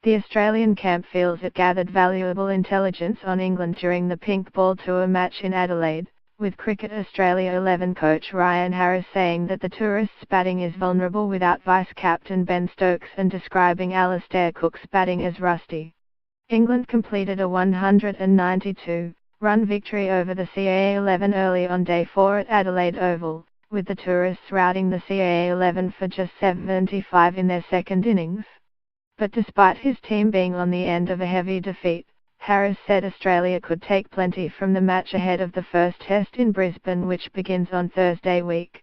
The Australian camp feels it gathered valuable intelligence on England during the Pink Ball Tour match in Adelaide, with Cricket Australia 11 coach Ryan Harris saying that the tourists' batting is vulnerable without vice-captain Ben Stokes and describing Alastair Cook's batting as rusty. England completed a 192-run victory over the CA 11 early on day 4 at Adelaide Oval, with the tourists routing the CA 11 for just 75 in their second innings. But despite his team being on the end of a heavy defeat, Harris said Australia could take plenty from the match ahead of the first test in Brisbane, which begins on Thursday week.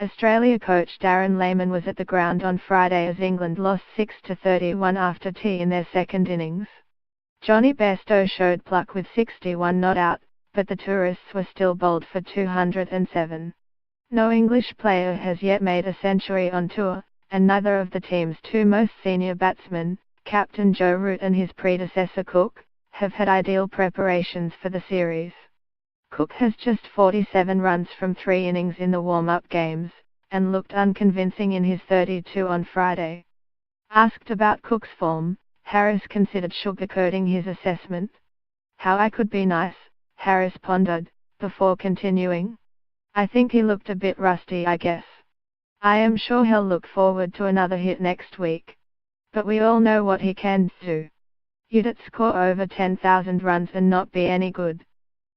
Australia coach Darren Lehmann was at the ground on Friday as England lost 6-31 after tea in their second innings. Johnny Bairstow showed pluck with 61 not out, but the tourists were still bowled for 207. No English player has yet made a century on tour, and neither of the team's two most senior batsmen, captain Joe Root and his predecessor Cook, have had ideal preparations for the series. Cook has just 47 runs from 3 innings in the warm-up games, and looked unconvincing in his 32 on Friday. Asked about Cook's form, Harris considered sugarcoating his assessment. "How I could be nice," Harris pondered, before continuing. "I think he looked a bit rusty, I guess. I am sure he'll look forward to another hit next week. But we all know what he can do. You'd score over 10,000 runs and not be any good."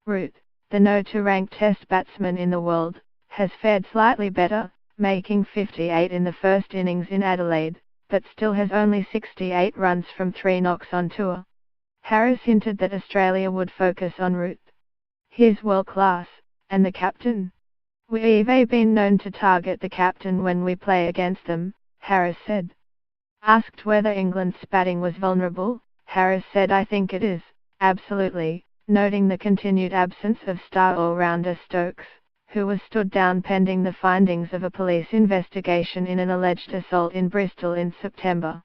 Root, the no-2-ranked Test batsman in the world, has fared slightly better, making 58 in the first innings in Adelaide, but still has only 68 runs from 3 knocks on tour. Harris hinted that Australia would focus on Root. "He's world-class, and the captain. We've been known to target the captain when we play against them," Harris said. Asked whether England's batting was vulnerable, Harris said, "I think it is, absolutely," noting the continued absence of star all-rounder Stokes, who was stood down pending the findings of a police investigation in an alleged assault in Bristol in September.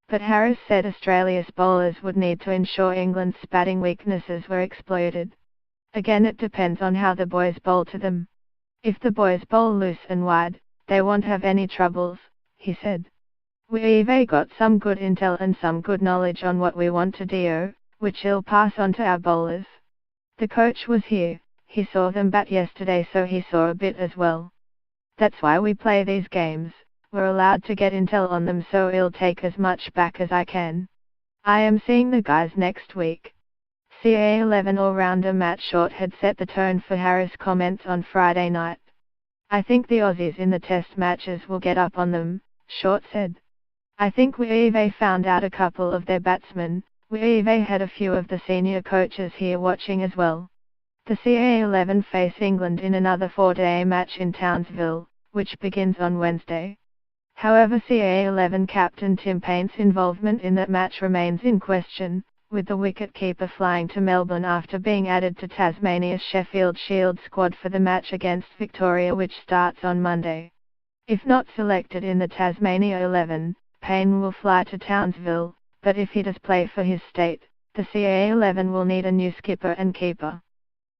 But Harris said Australia's bowlers would need to ensure England's batting weaknesses were exploited. "Again, it depends on how the boys bowl to them. If the boys bowl loose and wide, they won't have any troubles," he said. "We've got some good intel and some good knowledge on what we want to do, which he'll pass on to our bowlers. The coach was here, he saw them bat yesterday, so he saw a bit as well. That's why we play these games, we're allowed to get intel on them, so I'll take as much back as I can. I am seeing the guys next week." CA 11 all-rounder Matt Short had set the tone for Harris' comments on Friday night. "I think the Aussies in the test matches will get up on them," Short said. "I think we've found out a couple of their batsmen, we've had a few of the senior coaches here watching as well." The CA 11 face England in another 4-day match in Townsville, which begins on Wednesday. However, CA 11 captain Tim Paine's involvement in that match remains in question, with the wicket-keeper flying to Melbourne after being added to Tasmania's Sheffield Shield squad for the match against Victoria, which starts on Monday. If not selected in the Tasmania 11, Paine will fly to Townsville, but if he does play for his state, the CA 11 will need a new skipper and keeper.